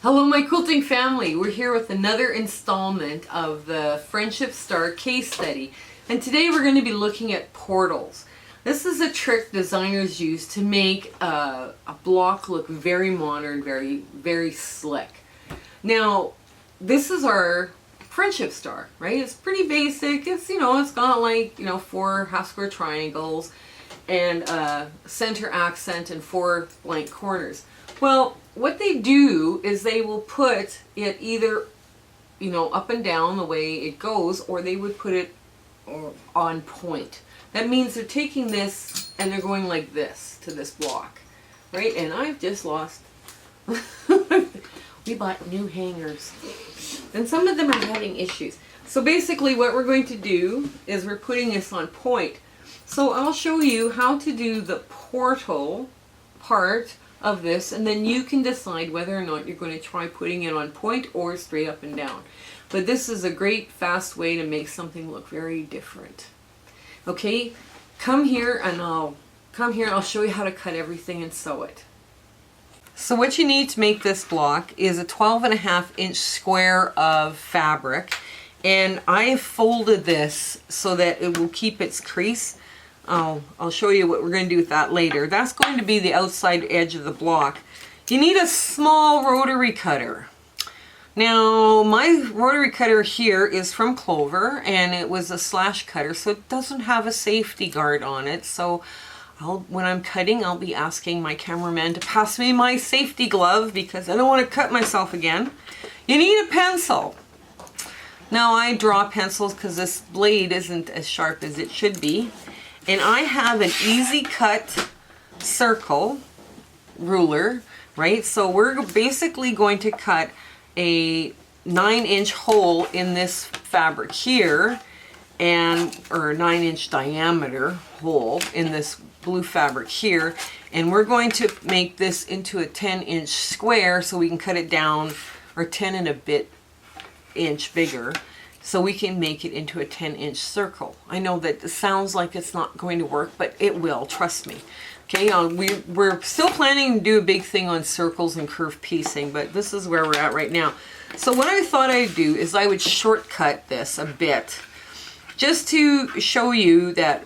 Hello my quilting family, we're here with another installment of the Friendship Star case study, and today we're going to be looking at portholes. This is a trick designers use to make a block look very modern, very slick. Now this is our Friendship Star, right? It's pretty basic. It's it's got like 4 half square triangles and a center accent and 4 blank corners. Well, what they do is they will put it either, up and down the way it goes, or they would put it on point. That means they're taking this and they're going like this to this block, right? And I've just lost. We bought new hangers, and some of them are having issues. So basically what we're going to do is we're putting this on point. So I'll show you how to do the porthole part of this, and then you can decide whether or not you're going to try putting it on point or straight up and down. But this is a great fast way to make something look very different. Okay, come here and I'll show you how to cut everything and sew it. So what you need to make this block is a 12.5-inch square of fabric, and I folded this so that it will keep its crease. I'll show you what we're going to do with that later. That's going to be the outside edge of the block. You need a small rotary cutter. Now my rotary cutter here is from Clover, and it was a slash cutter, so it doesn't have a safety guard on it. So when I'm cutting, I'll be asking my cameraman to pass me my safety glove because I don't want to cut myself again. You need a pencil. Now I draw pencils because this blade isn't as sharp as it should be. And I have an easy cut circle ruler, right? So we're basically going to cut a 9-inch hole in this fabric here, or a 9-inch diameter hole in this blue fabric here, and we're going to make this into a 10-inch square so we can cut it down, or 10 and a bit inch bigger, so we can make it into a 10-inch circle. I know that it sounds like it's not going to work, but it will, trust me. Okay, we're still planning to do a big thing on circles and curved piecing, but this is where we're at right now. So what I thought I'd do is I would shortcut this a bit, just to show you that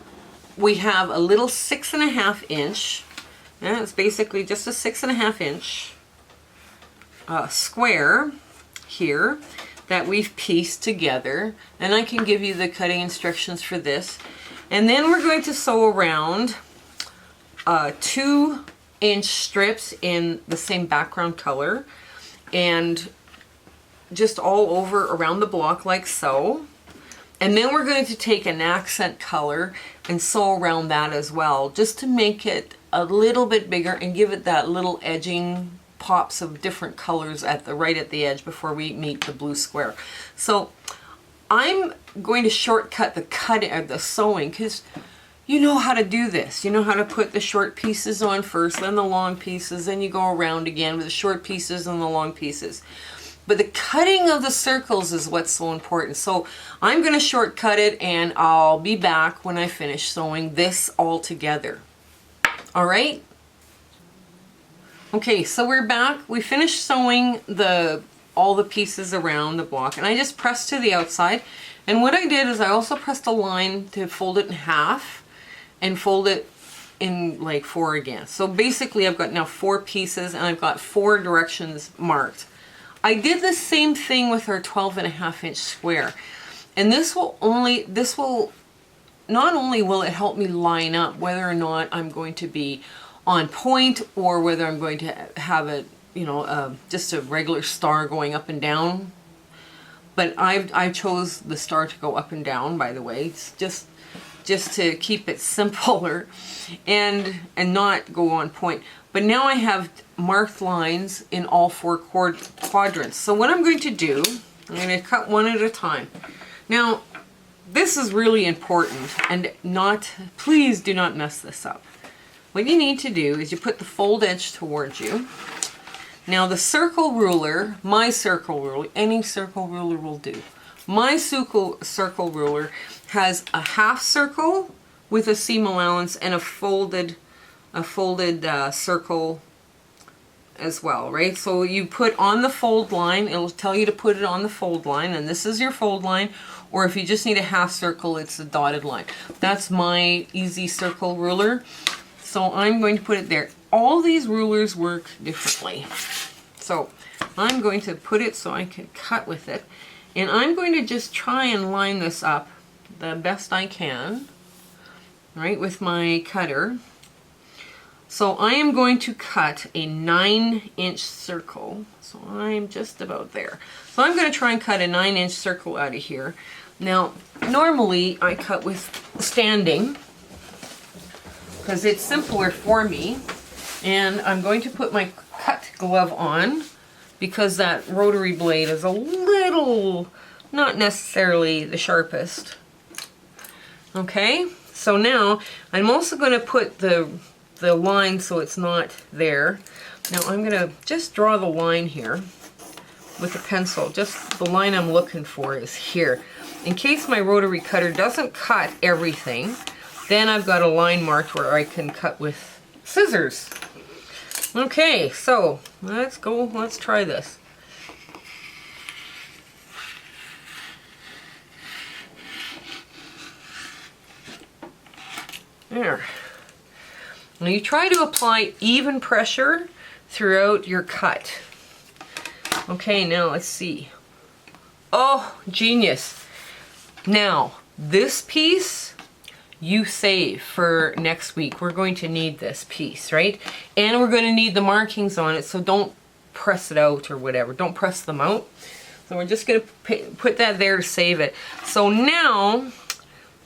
we have a little 6.5-inch, and it's basically just a 6.5-inch square here that we've pieced together, and I can give you the cutting instructions for this. And then we're going to sew around 2-inch strips in the same background color, and just all over around the block like so. And then we're going to take an accent color and sew around that as well, just to make it a little bit bigger and give it that little edging pops of different colors right at the edge before we meet the blue square. So I'm going to shortcut the cutting or the sewing, because you know how to do this. You know how to put the short pieces on first, then the long pieces, then you go around again with the short pieces and the long pieces. But the cutting of the circles is what's so important. So I'm going to shortcut it, and I'll be back when I finish sewing this all together. All right? Okay, so we're back. We finished sewing all the pieces around the block, and I just pressed to the outside. And what I did is I also pressed a line to fold it in half and fold it in like 4 again. So basically I've got now 4 pieces, and I've got 4 directions marked. I did the same thing with our 12.5-inch square, and this will not only will it help me line up whether or not I'm going to be on point or whether I'm going to have a just a regular star going up and down, but I chose the star to go up and down, by the way. It's just to keep it simpler and not go on point. But now I have marked lines in all 4 quadrants. So what I'm going to do, I'm going to cut one at a time. Now this is really important, and please do not mess this up. What you need to do is you put the fold edge towards you. Now the circle ruler, my circle ruler, any circle ruler will do. My circle ruler has a half circle with a seam allowance and a folded circle as well, right? So you put on the fold line, it'll tell you to put it on the fold line, and this is your fold line, or if you just need a half circle, it's a dotted line. That's my easy circle ruler. So I'm going to put it there. All these rulers work differently. So I'm going to put it so I can cut with it. And I'm going to just try and line this up the best I can, right, with my cutter. So I am going to cut a 9-inch circle. So I'm just about there. So I'm going to try and cut a 9-inch circle out of here. Now, normally I cut with standing because it's simpler for me. And I'm going to put my cut glove on because that rotary blade is a little, not necessarily the sharpest. Okay, so now I'm also going to put the line so it's not there. Now I'm going to just draw the line here with a pencil. Just the line I'm looking for is here. In case my rotary cutter doesn't cut everything, then I've got a line marked where I can cut with scissors. Okay, so let's go, let's try this. There. Now you try to apply even pressure throughout your cut. Okay, now let's see. Oh, genius. Now, this piece you save for next week. We're going to need this piece, right? And we're going to need the markings on it, so don't press it out or whatever. Don't press them out. So we're just going to put that there to save it. So now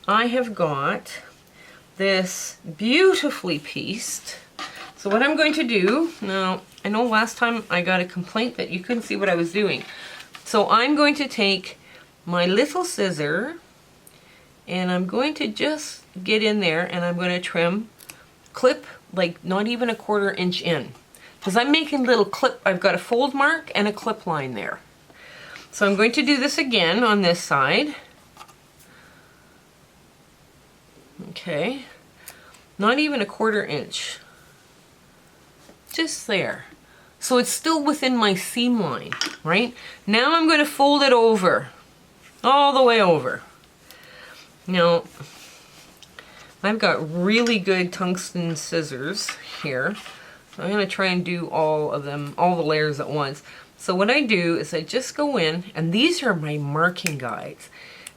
I have got this beautifully pieced. So what I'm going to do, now I know last time I got a complaint that you couldn't see what I was doing. So I'm going to take my little scissor and I'm going to just get in there and I'm going to trim, clip like not even a 1/4 inch in. Because I'm making little clip, I've got a fold mark and a clip line there. So I'm going to do this again on this side. Okay, not even a 1/4 inch, just there. So it's still within my seam line, right? Now I'm going to fold it over, all the way over. Now, I've got really good tungsten scissors here. So I'm going to try and do all of them, all the layers at once. So what I do is I just go in, and these are my marking guides.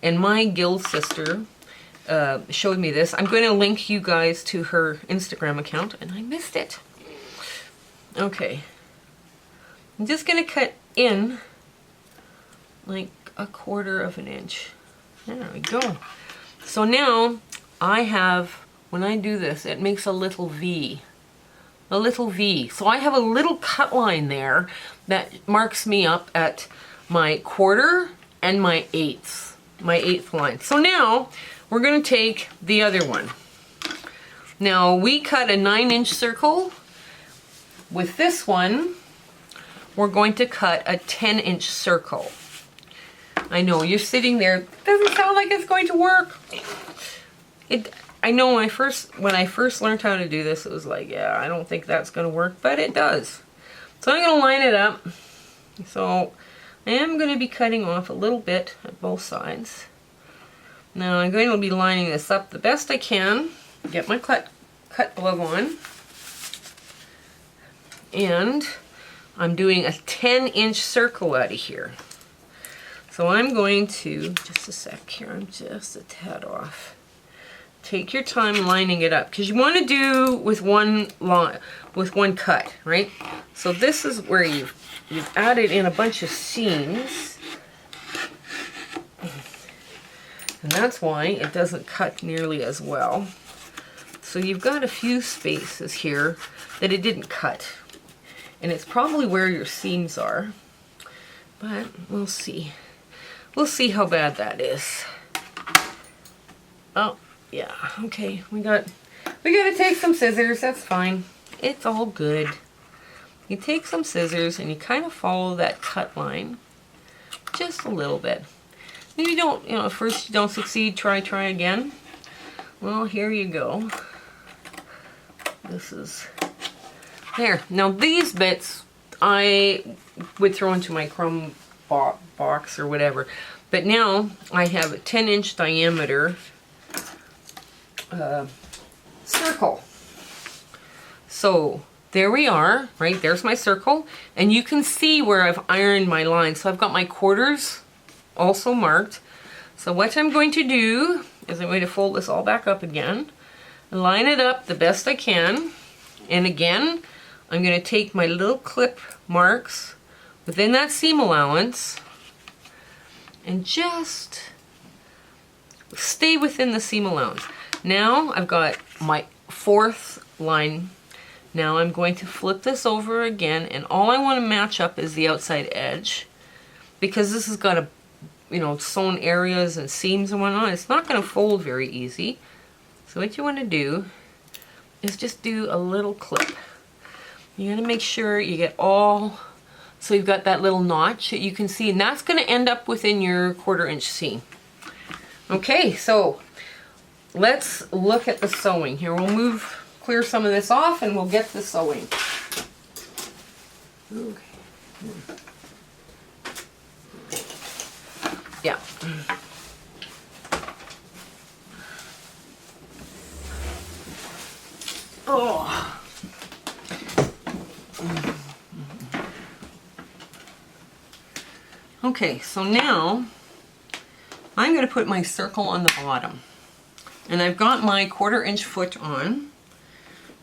And my guild sister showed me this. I'm going to link you guys to her Instagram account, and I missed it. Okay. I'm just going to cut in like a 1/4 inch. There we go. So now I have, when I do this, it makes a little V. A little V. So I have a little cut line there that marks me up at my 1/4 and my 1/8. My 1/8 line. So now we're going to take the other one. Now we cut a 9-inch circle. With this one, we're going to cut a 10-inch circle. I know, you're sitting there, doesn't sound like it's going to work. I know when I first learned how to do this, it was like, yeah, I don't think that's going to work, but it does. So I'm going to line it up. So I am going to be cutting off a little bit at both sides. Now I'm going to be lining this up the best I can. Get my cut glove on. And I'm doing a 10-inch circle out of here. So I'm going to, just a sec here, I'm just a tad off. Take your time lining it up, because you want to do with one line, with one cut, right? So this is where you've added in a bunch of seams. And that's why it doesn't cut nearly as well. So you've got a few spaces here that it didn't cut. And it's probably where your seams are. But we'll see. We'll see how bad that is. Oh, yeah, okay. We gotta take some scissors, that's fine. It's all good. You take some scissors and you kind of follow that cut line just a little bit. Maybe you don't, you know, at first you don't succeed, try again. Well, here you go. This is There. Now these bits I would throw into my crumb box or whatever. But now I have a 10-inch diameter circle. So there we are, right? There's my circle. And you can see where I've ironed my line. So I've got my quarters also marked. So what I'm going to do is I'm going to fold this all back up again, line it up the best I can. And again, I'm going to take my little clip marks within that seam allowance and just stay within the seam allowance. Now I've got my 4th line. Now I'm going to flip this over again, and all I want to match up is the outside edge, because this has got a, you know, sewn areas and seams and whatnot. It's not going to fold very easy. So what you want to do is just do a little clip. You got to make sure you get all, so you've got that little notch that you can see, and that's going to end up within your 1/4 inch seam. Okay, so let's look at the sewing. Here, we'll clear some of this off and we'll get the sewing. Okay. Yeah. Oh. Okay, so now I'm going to put my circle on the bottom. And I've got my 1/4 inch foot on,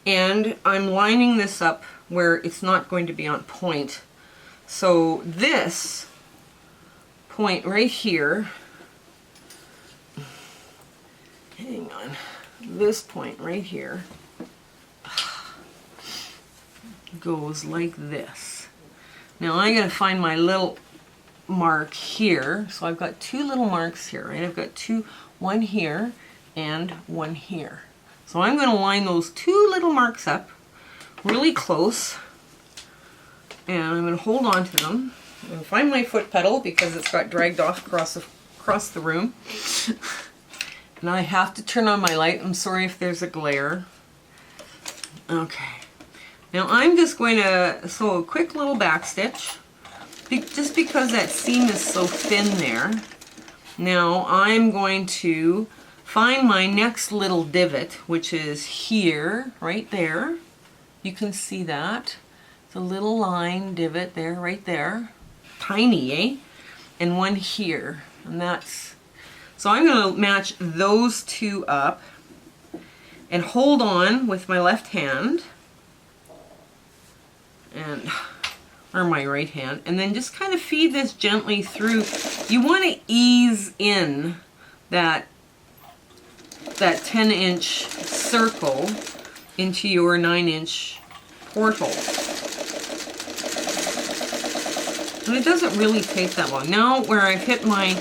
and I'm lining this up where it's not going to be on point. So this point right here, hang on, this point right here goes like this. Now I'm going to find my little mark here. So I've got 2 little marks here, right? I've got one here and one here. So I'm going to line those 2 little marks up really close, and I'm going to hold on to them. I'm going to find my foot pedal because it's got dragged off across the room. And I have to turn on my light. I'm sorry if there's a glare. Okay. Now I'm just going to sew a quick little back stitch, just because that seam is so thin there. Now I'm going to find my next little divot, which is here, right there. You can see that. It's a little line divot there, right there. Tiny, eh? And one here. And that's... So I'm going to match those 2 up and hold on with my left hand, or my right hand, and then just kind of feed this gently through. You want to ease in that 10-inch circle into your 9-inch porthole. And it doesn't really take that long. Now where I've hit my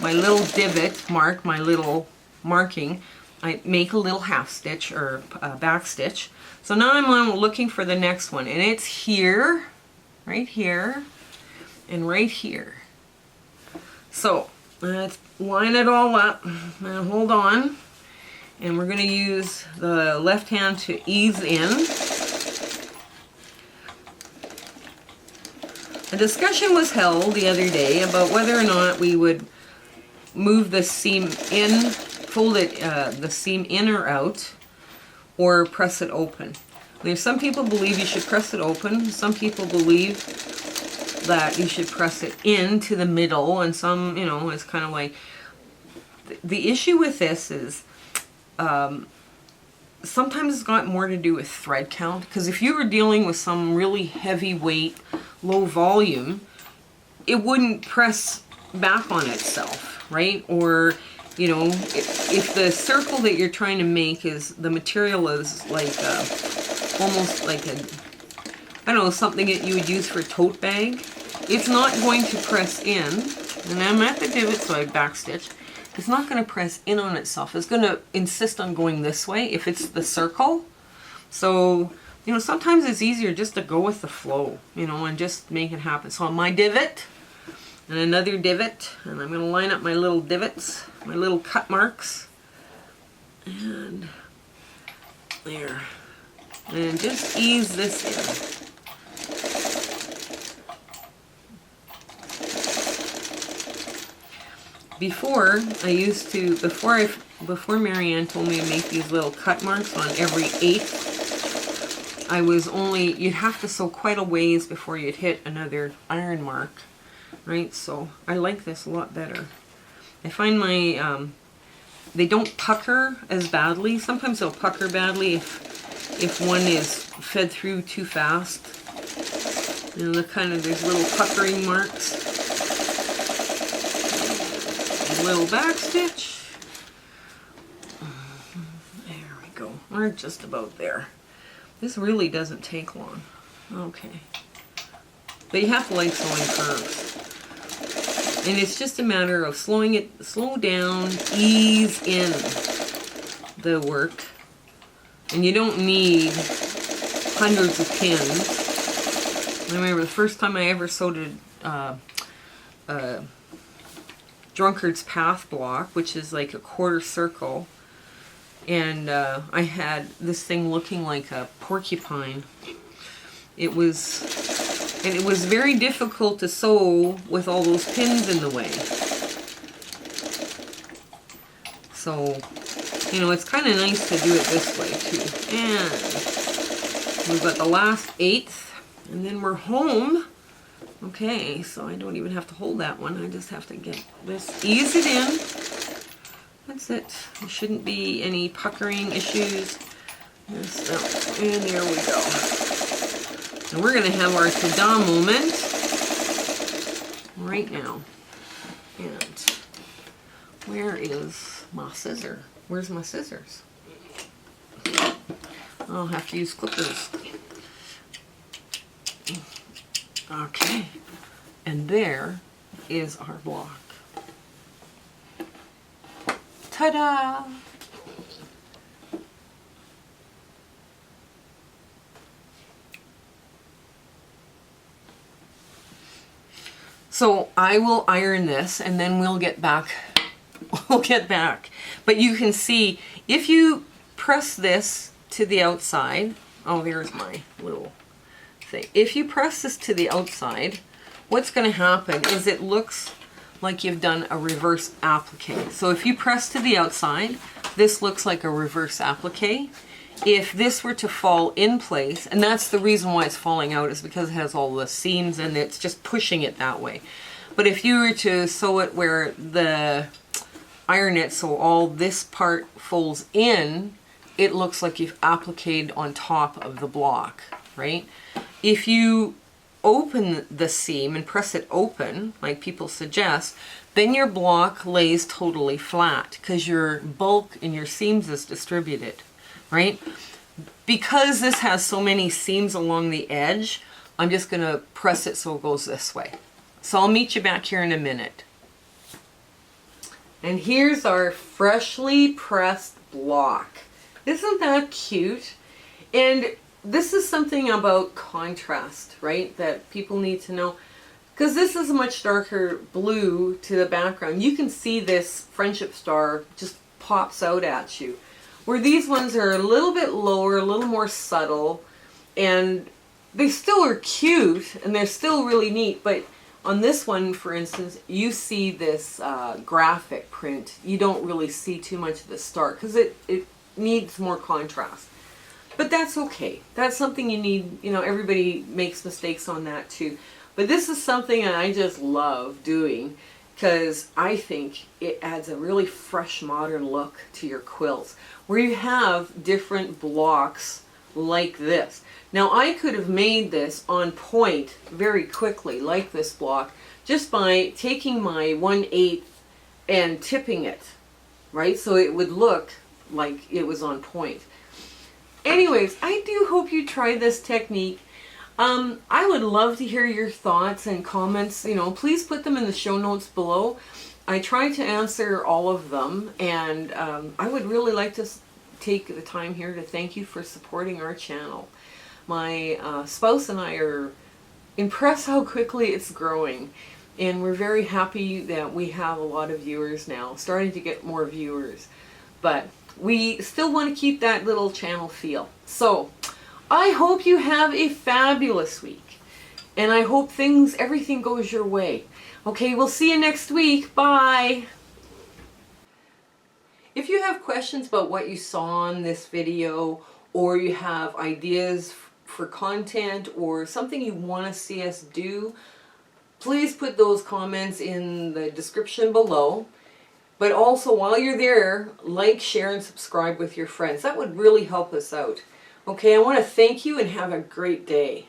little divot mark, my little marking, I make a little half stitch or back stitch. So now I'm looking for the next one, and it's here, right here, and right here. So let's line it all up and hold on, and we're going to use the left hand to ease in. A discussion was held the other day about whether or not we would move the seam in, fold it, the seam in or out, or press it open. There's some people believe you should press it open. Some people believe that you should press it into the middle, and some, you know, it's kind of like... The issue with this is sometimes it's got more to do with thread count, because if you were dealing with some really heavy weight, low volume, it wouldn't press back on itself, right? Or, you know, if the circle that you're trying to make is, the material is like almost like a, I don't know, something that you would use for a tote bag, it's not going to press in. And I'm at the divot, so I backstitch. It's not going to press in on itself. It's going to insist on going this way if it's the circle. So, you know, sometimes it's easier just to go with the flow, you know, and just make it happen. So on my divot, and another divot, and I'm going to line up my little divots, my little cut marks, and there. And just ease this in. Before, before Marianne told me to make these little cut marks on every eighth, you'd have to sew quite a ways before you'd hit another iron mark, right? So I like this a lot better. I find they don't pucker as badly. Sometimes they'll pucker badly if one is fed through too fast. You know, there's little puckering marks. A little back stitch. There we go. We're just about there. This really doesn't take long. Okay. But you have to like sewing curves. And it's just a matter of slow down, ease in the work. And you don't need hundreds of pins. I remember the first time I ever sewed a drunkard's path block, which is like a quarter circle, and I had this thing looking like a porcupine. It was very difficult to sew with all those pins in the way. So, you know, it's kind of nice to do it this way too. And we've got the last eighth, and then we're home. Okay, so I don't even have to hold that one. I just have to get this, ease it in. That's it. There shouldn't be any puckering issues. And there we go. And we're going to have our ta-da moment right now. And where is my scissor? Where's my scissors? I'll have to use clippers. Okay, and there is our block. Ta-da! So I will iron this and then we'll get back. We'll get back. But you can see, if you press this to the outside, oh, there's my little thing. If you press this to the outside, what's going to happen is it looks like you've done a reverse applique. So if you press to the outside, this looks like a reverse applique. If this were to fall in place, and that's the reason why it's falling out, is because it has all the seams and it's just pushing it that way. But if you were to sew it where iron it so all this part folds in, it looks like you've appliqued on top of the block, right? If you open the seam and press it open, like people suggest, then your block lays totally flat because your bulk in your seams is distributed, right? Because this has so many seams along the edge, I'm just going to press it so it goes this way. So I'll meet you back here in a minute. And here's our freshly pressed block. Isn't that cute? And this is something about contrast, right, that people need to know. Because this is a much darker blue to the background. You can see this friendship star just pops out at you. Where these ones are a little bit lower, a little more subtle, and they still are cute, and they're still really neat, but on this one, for instance, you see this graphic print. You don't really see too much of the star, because it needs more contrast. But that's okay. That's something you need, you know, everybody makes mistakes on that too. But this is something I just love doing because I think it adds a really fresh, modern look to your quilts where you have different blocks like this. Now I could have made this on point very quickly, like this block, just by taking my 1/8 and tipping it, right? So it would look like it was on point. Anyways, I do hope you try this technique. I would love to hear your thoughts and comments. You know, please put them in the show notes below. I try to answer all of them, and I would really like to take the time here to thank you for supporting our channel. My spouse and I are impressed how quickly it's growing, and we're very happy that we have a lot of viewers now, starting to get more viewers. But we still want to keep that little channel feel. So I hope you have a fabulous week. And I hope everything goes your way. Okay, we'll see you next week. Bye. If you have questions about what you saw in this video, or you have ideas for content or something you want to see us do, please put those comments in the description below. But also, while you're there, like, share, and subscribe with your friends. That would really help us out. Okay, I want to thank you and have a great day.